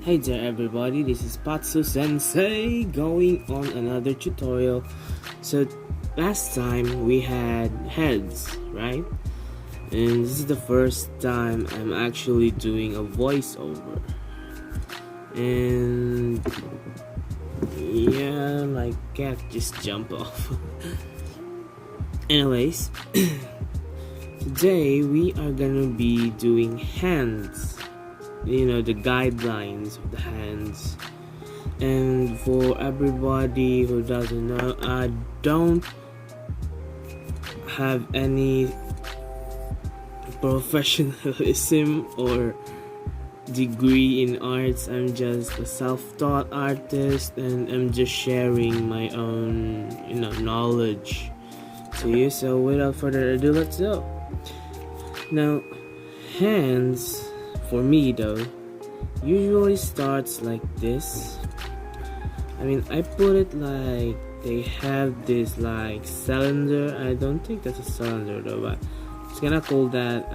Hey there everybody, this is Patsu Sensei going on another tutorial. So last time we had heads, right? And this is the first time I'm actually doing a voiceover. And yeah, my cat just jumped off. Anyways, today we are gonna be doing hands. The guidelines of the hands. And for everybody who doesn't know, I don't have any professionalism or degree in arts. I'm just a self-taught artist, and I'm just sharing my own knowledge to you. So without further ado, let's go. Now, hands for me though usually starts like this. I put it like they have this like cylinder. I don't think that's a cylinder though, but it's gonna call that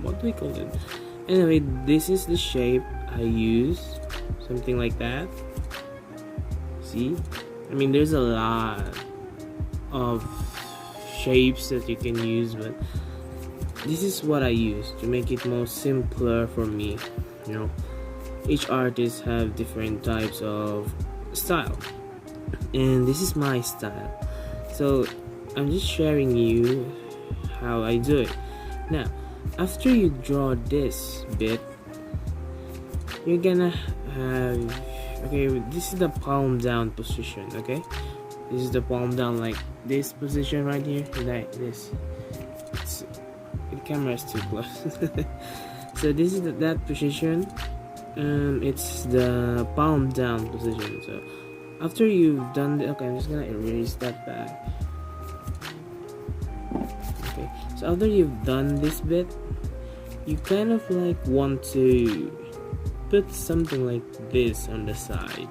what do we call it? Anyway, this is the shape I use, something like that. See, there's a lot of shapes that you can use, but this is what I use to make it more simpler for me. Each artist have different types of style, and this is my style. So I'm just sharing you how I do it. Now, after you draw this bit, you're gonna have, this is the palm down position. Okay, this is the palm down, like this position right here, like this. The camera is too close. So this is that position. It's the palm down position. So after you've done I'm just gonna erase that back. Okay, so after you've done this bit, you kind of like want to put something like this on the side,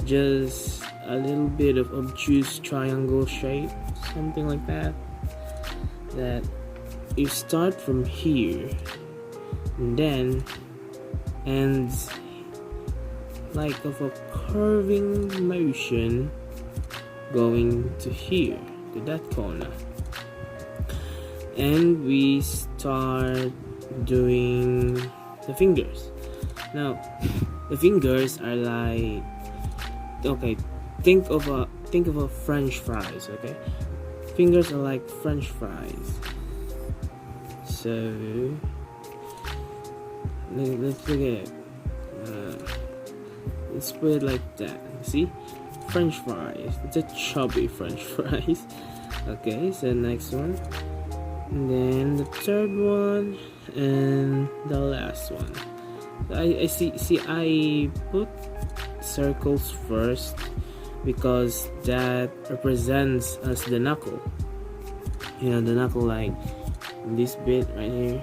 just a little bit of obtuse triangle shape, something like that. That you start from here and then ends like of a curving motion going to here, to that corner. And we start doing the fingers. Now the fingers are like, think of a French fries. Fingers are like French fries. So let's look at it. Let's put it like that. See, French fries. It's a chubby French fries. Okay, so next one, and then the third one, and the last one. I see. I put circles first because that represents as the knuckle. The knuckle, like this bit right here,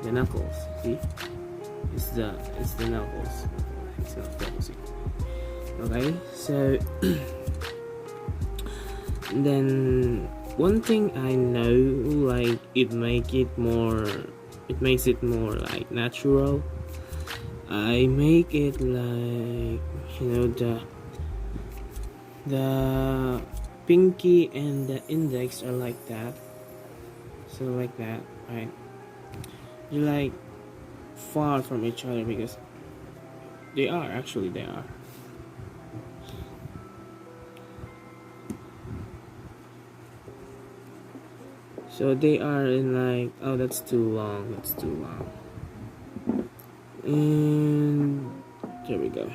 the knuckles. See, it's the knuckles. It's not focusing. Okay, so then one thing I know, like it makes it more like natural. I make it like the pinky and the index are like that. So like that, right? You're like far from each other because they are. So they are in like, oh, that's too long. And there we go.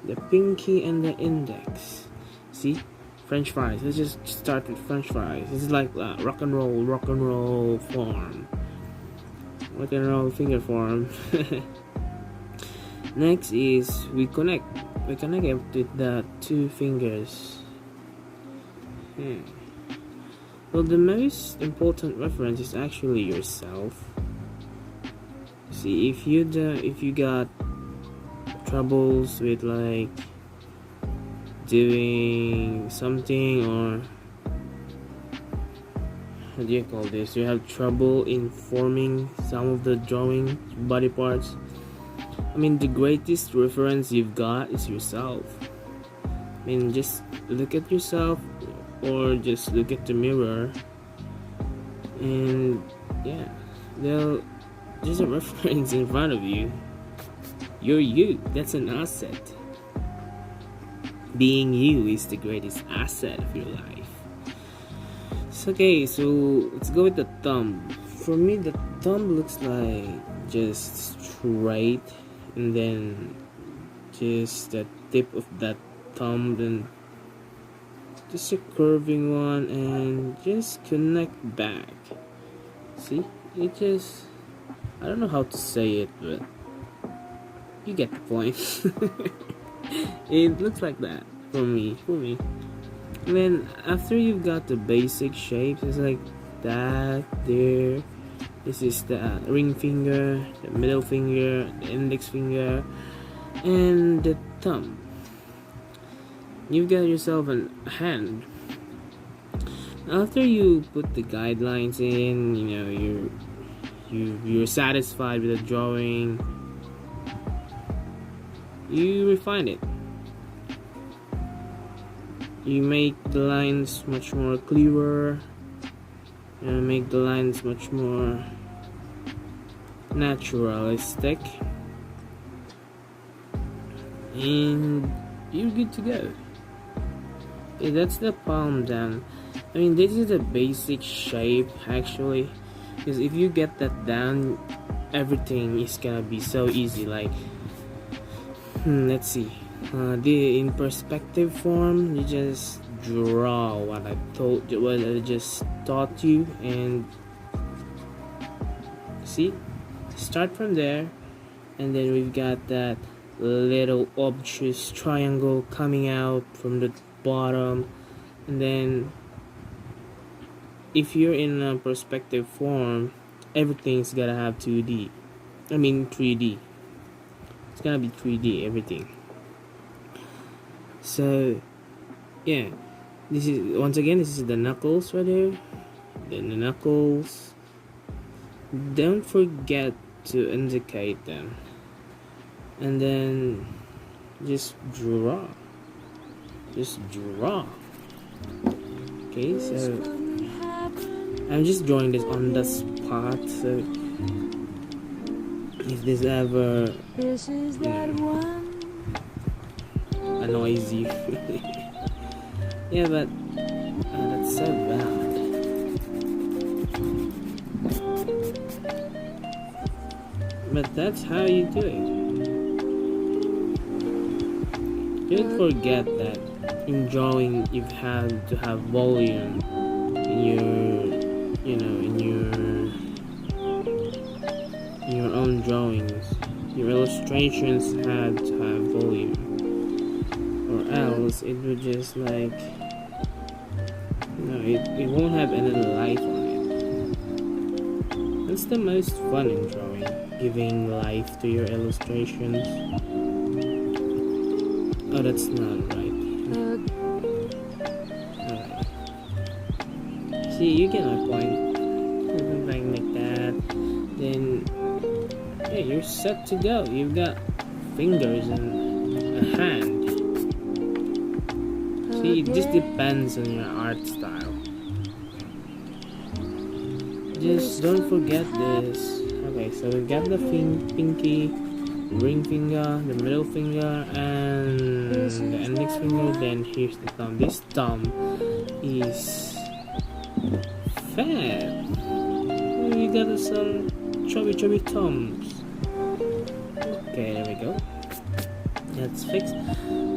The pinky and the index. See? French fries. Let's just start with French fries. This is like rock and roll form. Rock and roll finger form. Next is we connect it with the two fingers. Well, the most important reference is actually yourself. See, if you got troubles with like doing something, or how do you call this, you have trouble in forming some of the drawing body parts, I mean, the greatest reference you've got is yourself. I mean, just look at yourself or just look at the mirror, and yeah, there's a reference in front of you. You're you. That's an asset. Being you is the greatest asset of your life. Okay, so let's go with the thumb. For me, the thumb looks like just straight, and then just the tip of that thumb, then just a curving one, and just connect back. See, it just, I don't know how to say it, but you get the point. It looks like that for me. And then after you've got the basic shapes, it's like that there. This is the ring finger, the middle finger, the index finger, and the thumb. You've got yourself a hand. After you put the guidelines in, you know, you're satisfied with the drawing, you refine it. You make the lines much more clearer, and make the lines much more naturalistic, and you're good to go. Okay, that's the palm down. I mean, this is the basic shape actually, because if you get that down, everything is gonna be so easy. Like, let's see, in perspective form, you just draw what I just taught you, and see, start from there, and then we've got that little obtuse triangle coming out from the bottom, and then if you're in a perspective form, everything's gotta have 2D. I mean 3D. It's gonna be 3D everything. So yeah, this is the knuckles right here. Then the knuckles. Don't forget to indicate them, and then just draw. Okay, so I'm just drawing this on the spot, so if this ever annoys you, yeah, but that's so bad. But that's how you do it. Don't forget that in drawing you have to have volume in your own drawings. Your illustrations have to have volume, or else it would just like, it won't have any life on it. That's the most fun in drawing, giving life to your illustrations. Oh, that's not right. Alright. See, you get my point. Something like that. Then, yeah, you're set to go. You've got fingers and a hand. See, it just depends on your art style. Just don't forget this. Okay, so we got the pinky, ring finger, the middle finger, and the index finger. Then here's the thumb. This thumb is fat. We got some chubby thumbs. Okay, there we go. That's fixed.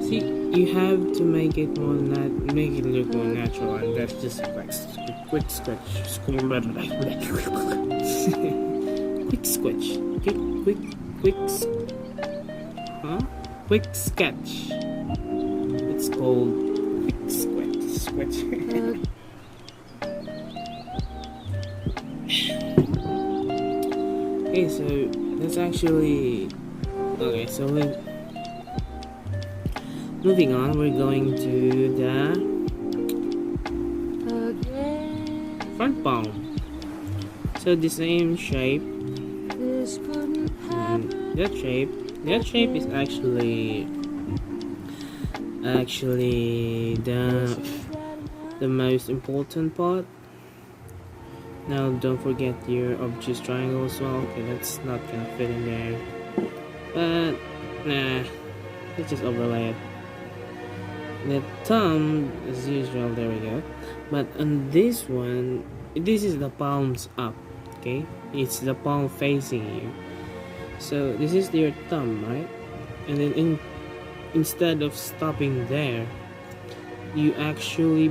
See, you have to make it more make it look more natural, and that's just quick scratch. Quick scratch. Quick sketch. It's called quick sketch. Okay, so that's actually okay. So moving on, we're going to the front palm. So the same shape, that shape, That shape is actually the most important part. Now don't forget your obtuse triangle as well. Okay, that's not gonna fit in there, but nah, let's just overlay it. The thumb as usual, there we go. But on this one, this is the palms up, okay? It's the palm facing you. So this is your thumb, right? And then instead of stopping there, you actually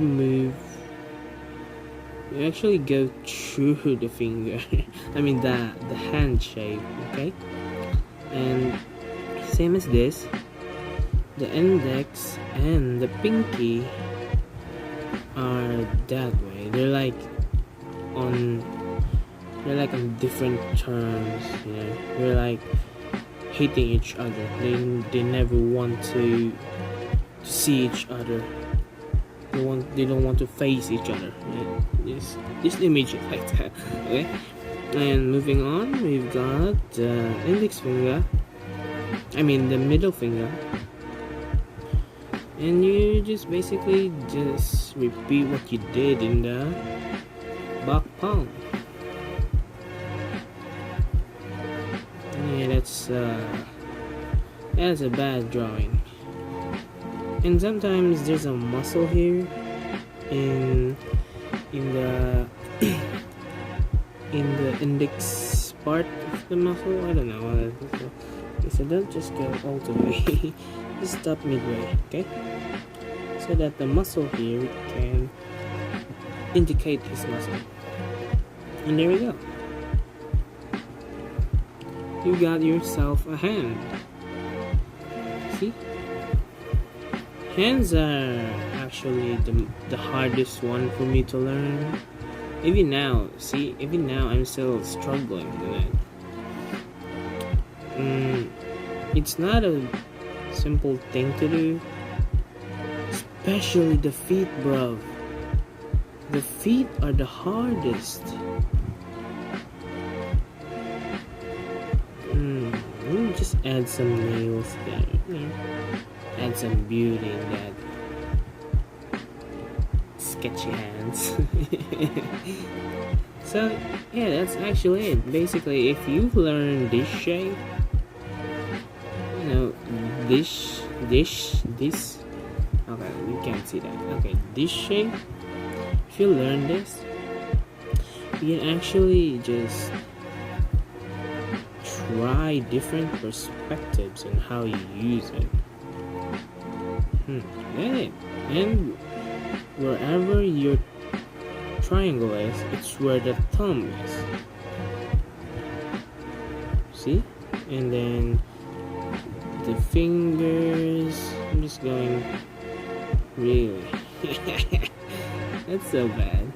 go through the finger. I mean the hand shape, okay? And same as this, the index and the pinky are that way. They're like on different terms, you know. They're like hating each other. They never want to see each other. They don't want to face each other. Right? This image is like that. Okay. And moving on, we've got the index finger. I mean the middle finger. And you just basically just repeat what you did in the back palm. Yeah, that's a bad drawing. And sometimes there's a muscle here in the index part of the muscle. I don't know. So don't just go all the way. Just stop midway, okay? So that the muscle here can indicate this muscle. And there we go. You got yourself a hand. See? Hands are actually the hardest one for me to learn. Even now I'm still struggling with it. It's not a simple thing to do. Especially the feet, bro. The feet are the hardest. Let me just add some nails there. You know, add some beauty in that sketchy hands. So yeah, that's actually it. Basically, if you learn this shape, you know, this. Okay, you can't see that. Okay, this shape. If you learn this, you can actually just try different perspectives on how you use it. And wherever your triangle is, it's where the thumb is. See? And then the fingers, I'm just going really. That's so bad.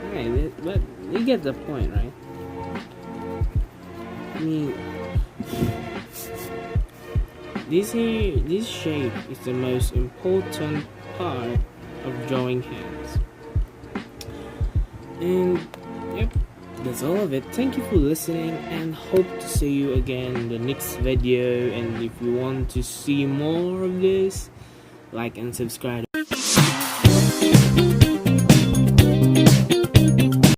Alright, but you get the point, right? I mean, this shape is the most important part of drawing hands. And yep, that's all of it. Thank you for listening, and hope to see you again in the next video. And if you want to see more of this, like and subscribe.